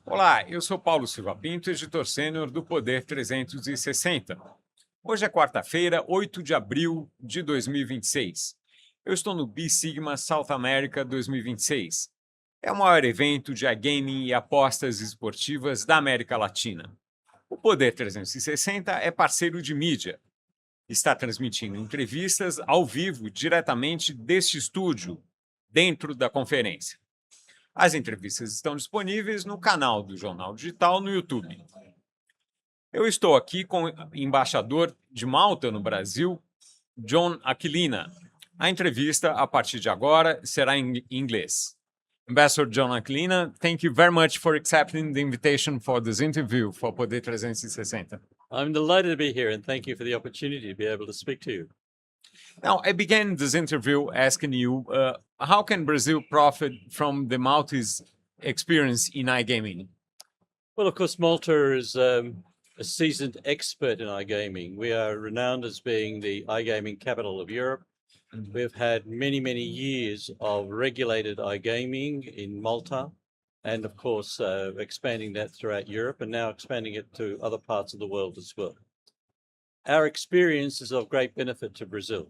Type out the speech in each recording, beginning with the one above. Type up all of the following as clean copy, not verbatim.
Olá, eu sou Paulo Silva Pinto, editor sênior do Poder 360. Hoje é quarta-feira, 8 de abril de 2026. Eu estou no BiS SiGMA South America 2026. É o maior evento de iGaming e apostas esportivas da América Latina. O Poder 360 é parceiro de mídia. Está transmitindo entrevistas ao vivo diretamente deste estúdio, dentro da conferência. As entrevistas estão disponíveis no canal do Jornal Digital no YouTube. Eu estou aqui com o embaixador de Malta no Brasil, John Aquilina. A entrevista, a partir de agora, será em inglês. Ambassador John Aquilina, thank you very much for accepting the invitation for this interview for Poder 360. I'm delighted to be here and thank you for the opportunity to be able to speak to you. Now, I began this interview asking you, how can Brazil profit from the Maltese experience in iGaming? Well, of course, Malta is a seasoned expert in iGaming. We are renowned as being the iGaming capital of Europe. We've had many, many years of regulated iGaming in Malta and, of course, expanding that throughout Europe and now expanding it to other parts of the world as well. Our experience is of great benefit to Brazil.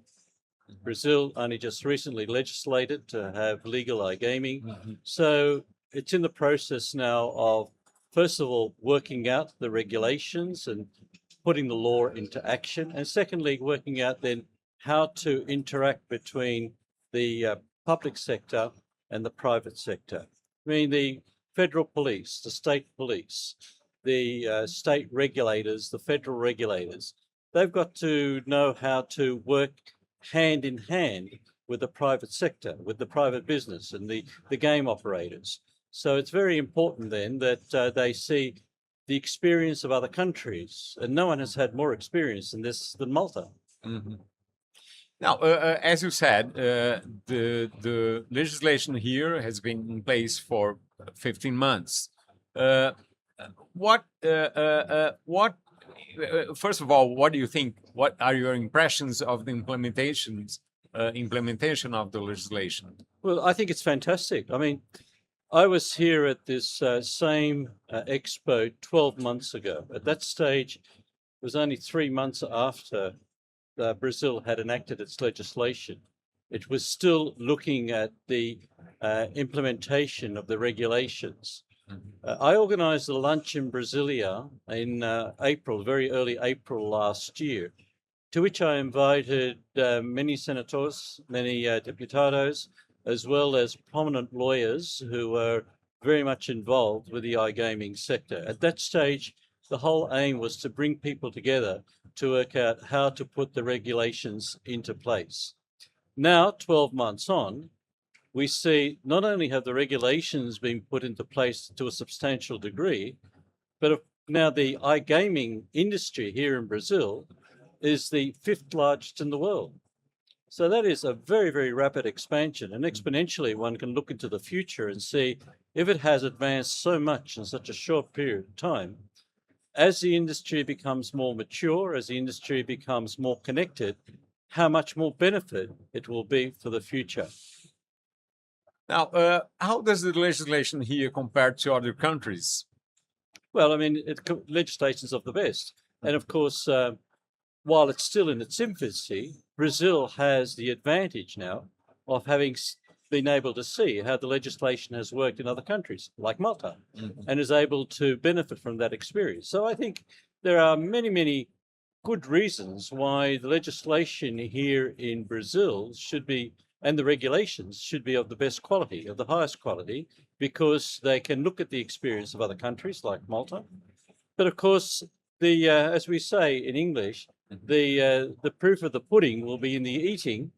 Brazil only just recently legislated to have legal iGaming. So it's in the process now of, first of all, working out the regulations and putting the law into action. And secondly, working out then how to interact between the public sector and the private sector. I mean, the federal police, the state police, the state regulators, the federal regulators, they've got to know how to work hand in hand with the private sector, with the private business and the game operators. So it's very important then that they see the experience of other countries, and no one has had more experience in this than Malta. Now, as you said, the legislation here has been in place for 15 months. First of all, what do you think? What are your impressions of the implementation of the legislation? Well, I think it's fantastic. I mean, I was here at this same expo 12 months ago. At that stage, it was only 3 months after Brazil had enacted its legislation. It was still looking at the implementation of the regulations. I organized a lunch in Brasilia in April, very early April last year, to which I invited many senators, many deputados, as well as prominent lawyers who were very much involved with the iGaming sector. At that stage, the whole aim was to bring people together to work out how to put the regulations into place. Now, 12 months on, we see not only have the regulations been put into place to a substantial degree, but now the iGaming industry here in Brazil is the 5th largest in the world. So that is a very, very rapid expansion, and exponentially one can look into the future and see if it has advanced so much in such a short period of time. As the industry becomes more mature, as the industry becomes more connected, how much more benefit it will be for the future. Now, how does the legislation here compare to other countries? Well, I mean, legislation is of the best. And of course, while it's still in its infancy, Brazil has the advantage now of having been able to see how the legislation has worked in other countries, like Malta, and is able to benefit from that experience. So I think there are many, many good reasons why the legislation here in Brazil should be, and the regulations should be of the best quality, of the highest quality, because they can look at the experience of other countries like Malta. But of course, as we say in English, the proof of the pudding will be in the eating,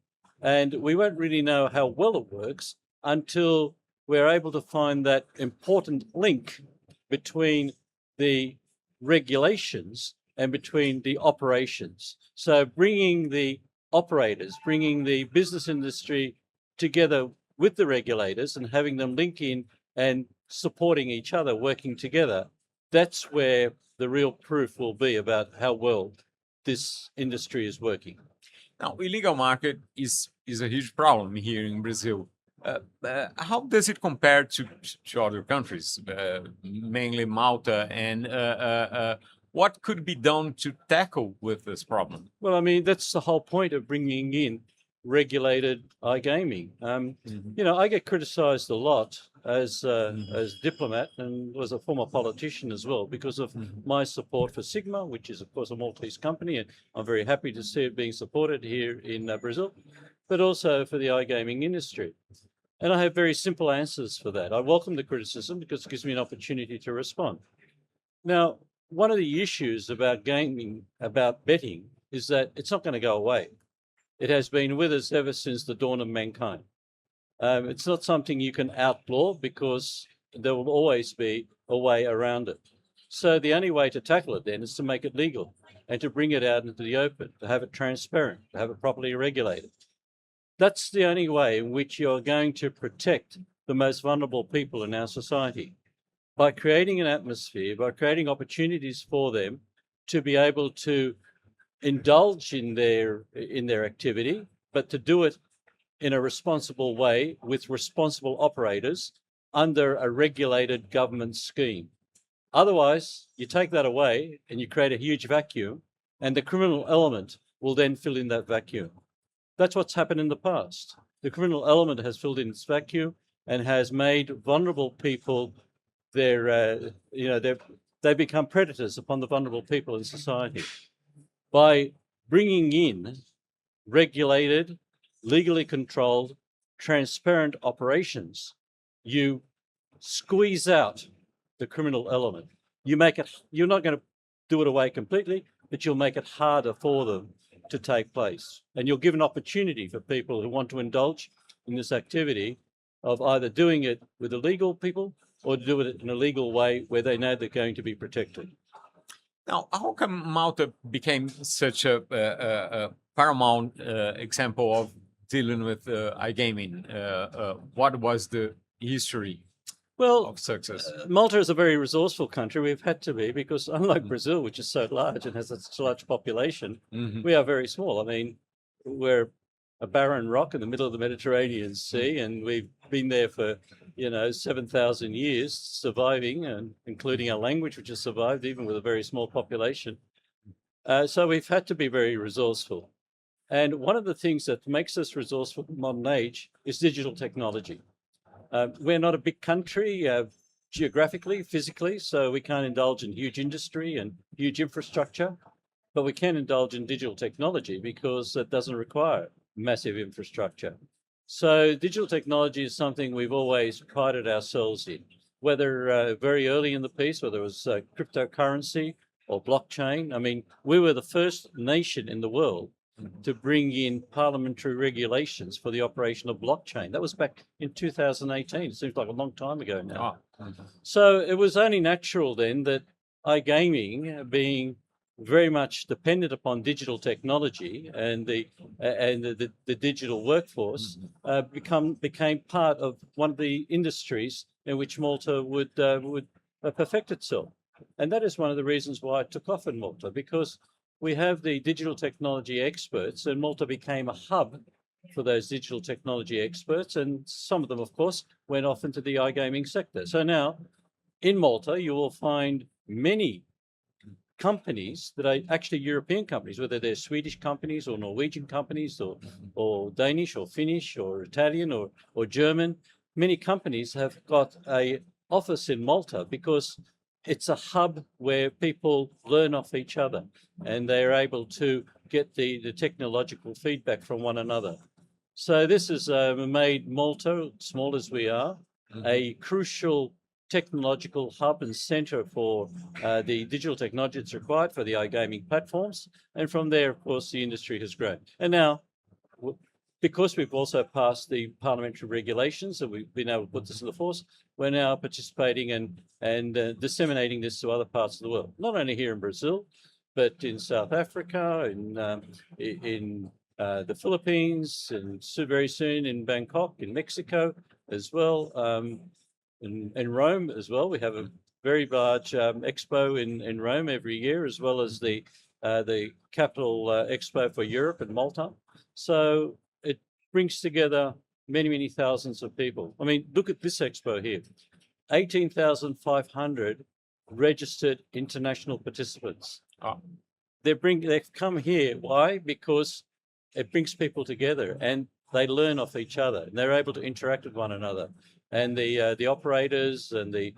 and we won't really know how well it works until we're able to find that important link between the regulations and between the operations. So bringing the operators, bringing the business industry together with the regulators and having them link in and supporting each other, working together, that's where the real proof will be about how well this industry is working. Now, illegal market is a huge problem here in Brazil. How does it compare to other countries, mainly Malta, and what could be done to tackle with this problem? Well, I mean, that's the whole point of bringing in regulated iGaming. You know, I get criticised a lot as diplomat and was a former politician as well because of my support for SiGMA, which is of course a Maltese company, and I'm very happy to see it being supported here in Brazil, but also for the iGaming industry. And I have very simple answers for that. I welcome the criticism because it gives me an opportunity to respond. Now, one of the issues about gaming, about betting, is that it's not going to go away. It has been with us ever since the dawn of mankind. It's not something you can outlaw because there will always be a way around it. So the only way to tackle it then is to make it legal and to bring it out into the open, to have it transparent, to have it properly regulated. That's the only way in which you're going to protect the most vulnerable people in our society, by creating an atmosphere, by creating opportunities for them to be able to indulge in their activity, but to do it in a responsible way with responsible operators under a regulated government scheme. Otherwise, you take that away and you create a huge vacuum, and the criminal element will then fill in that vacuum. That's what's happened in the past. The criminal element has filled in this vacuum and has made vulnerable people they become predators upon the vulnerable people in society. By bringing in regulated, legally controlled, transparent operations, you squeeze out the criminal element. You're not going to do it away completely, but you'll make it harder for them to take place. And you'll give an opportunity for people who want to indulge in this activity of either doing it with illegal people or do it in a legal way where they know they're going to be protected. Now, how come Malta became such a paramount example of dealing with iGaming? What was the history of success? Malta is a very resourceful country. We've had to be, because unlike Brazil, which is so large and has such a large population, we are very small. I mean, we're a barren rock in the middle of the Mediterranean Sea, and we've been there for 7,000 years, surviving, and including our language, which has survived even with a very small population. So we've had to be very resourceful. And one of the things that makes us resourceful in the modern age is digital technology. We're not a big country geographically, physically, so we can't indulge in huge industry and huge infrastructure, but we can indulge in digital technology because it doesn't require massive infrastructure. So digital technology is something we've always prided ourselves in, whether very early in the piece, whether it was cryptocurrency or blockchain. I mean, we were the first nation in the world to bring in parliamentary regulations for the operation of blockchain. That was back in 2018. It seems like a long time ago now. So it was only natural then that iGaming, being very much dependent upon digital technology and the digital workforce, became part of one of the industries in which Malta would perfect itself. And that is one of the reasons why it took off in Malta, because we have the digital technology experts, and Malta became a hub for those digital technology experts, and some of them, of course, went off into the iGaming sector. So now, in Malta, you will find many companies that are actually European companies, whether they're Swedish companies or Norwegian companies or Danish or Finnish or Italian or German. Many companies have got an office in Malta because it's a hub where people learn off each other and they're able to get the technological feedback from one another. So this has made Malta, small as we are, a crucial technological hub and center for the digital technology that's required for the iGaming platforms. And from there, of course, the industry has grown. And now, because we've also passed the parliamentary regulations and we've been able to put this into force, we're now participating and disseminating this to other parts of the world, not only here in Brazil, but in South Africa, in the Philippines, and very soon in Bangkok, in Mexico as well. In Rome as well. We have a very large expo in Rome every year, as well as the the capital expo for Europe in Malta. So it brings together many, many thousands of people. I mean, look at this expo here. 18,500 registered international participants. Oh. They've come here. Why? Because it brings people together and they learn off each other and they're able to interact with one another. And the operators and the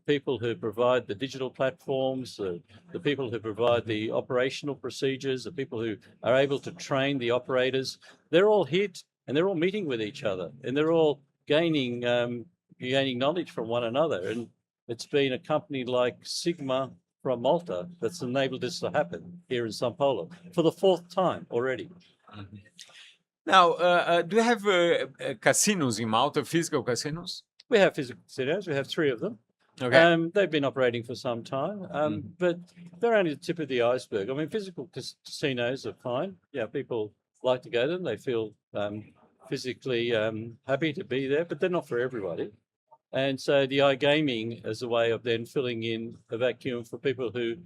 people who provide the digital platforms, the people who provide the operational procedures, the people who are able to train the operators, they're all here and they're all meeting with each other and they're all gaining knowledge from one another. And it's been a company like SiGMA from Malta that's enabled this to happen here in São Paulo for the 4th time already. Mm-hmm. Now, do you have casinos in Malta, physical casinos? We have physical casinos. We have 3 of them. Okay. They've been operating for some time, but they're only the tip of the iceberg. I mean, physical casinos are fine. Yeah, people like to go to them. They feel physically happy to be there, but they're not for everybody. And so the iGaming is a way of then filling in a vacuum for people who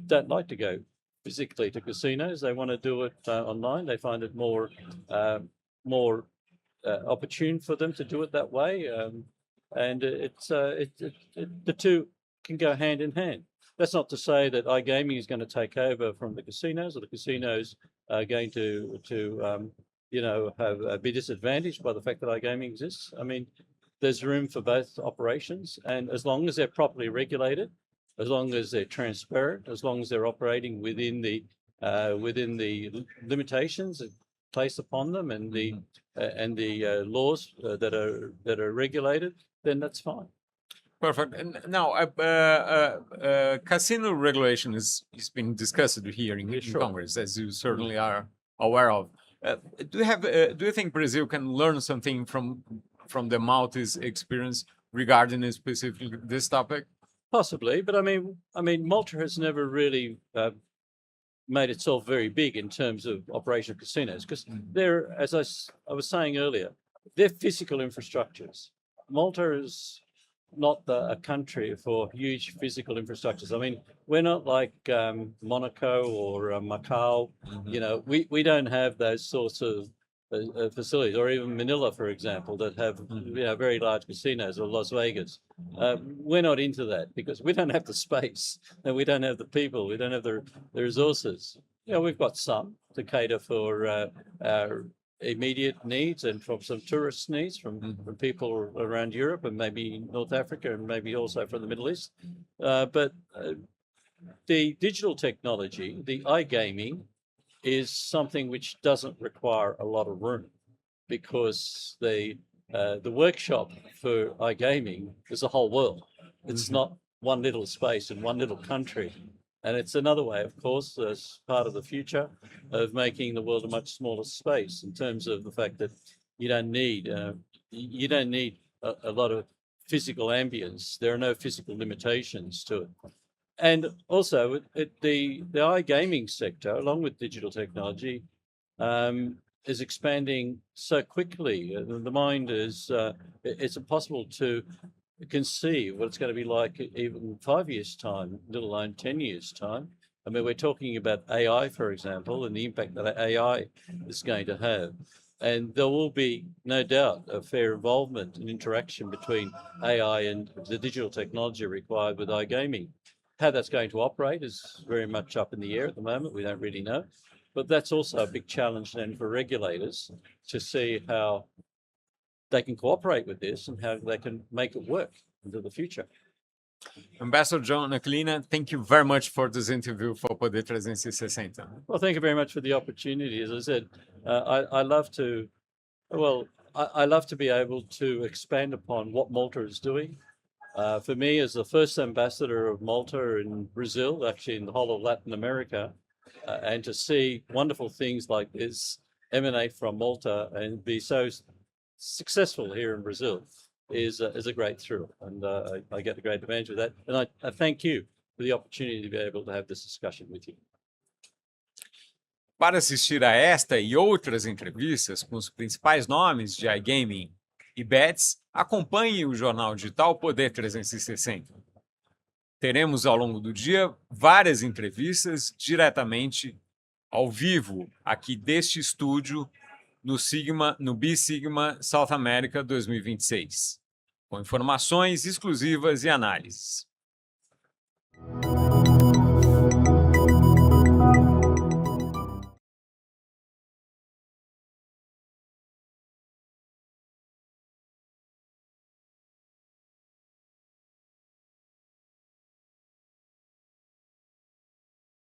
don't like to go physically to casinos. They want to do it online. They find it more opportune for them to do it that way. And the two can go hand in hand. That's not to say that iGaming is going to take over from the casinos, or the casinos are going to be disadvantaged by the fact that iGaming exists. I mean, there's room for both operations, and as long as they're properly regulated, as long as they're transparent, as long as they're operating within the limitations placed upon them and the laws that are regulated, then that's fine. Perfect. And now, casino regulation is being discussed here in Congress, as you certainly are aware of. Do you think Brazil can learn something from the Maltese experience regarding specifically this topic? Possibly, but I mean, Malta has never really made itself very big in terms of operation of casinos, because they're, as I was saying earlier, they're physical infrastructures. Malta is not a country for huge physical infrastructures. I mean, we're not like Monaco or Macau. You know, we don't have those sorts of facilities, or even Manila, for example, that have very large casinos, or Las Vegas. We're not into that because we don't have the space and we don't have the people, we don't have the resources. You know, we've got some to cater for our immediate needs and from some tourist needs from people around Europe and maybe North Africa and maybe also from the Middle East. But the digital technology, the iGaming, is something which doesn't require a lot of room, because the workshop for iGaming is the whole world. It's not one little space in one little country. And it's another way, of course, as part of the future of making the world a much smaller space, in terms of the fact that you don't need a lot of physical ambience. There are no physical limitations to it. And also, the iGaming sector, along with digital technology, is expanding so quickly. The mind is, it's impossible to conceive what it's going to be like even 5 years' time, let alone 10 years' time. I mean, we're talking about AI, for example, and the impact that AI is going to have. And there will be, no doubt, a fair involvement and interaction between AI and the digital technology required with iGaming. How that's going to operate is very much up in the air at the moment. We don't really know. But that's also a big challenge then for regulators to see how they can cooperate with this and how they can make it work into the future. Ambassador John Aquilina, thank you very much for this interview for Poder 360. Well, thank you very much for the opportunity. As I said, I love to be able to expand upon what Malta is doing. For me, as the first ambassador of Malta in Brazil, actually in the whole of Latin America, and to see wonderful things like this emanate from Malta and be so successful here in Brazil is a great thrill, and I get a great advantage of that. And I thank you for the opportunity to be able to have this discussion with you. Para assistir a esta e outras entrevistas com os principais nomes de iGaming e bets, acompanhe o jornal digital Poder 360. Teremos ao longo do dia várias entrevistas diretamente ao vivo aqui deste estúdio no BiS SiGMA South America 2026, com informações exclusivas e análises.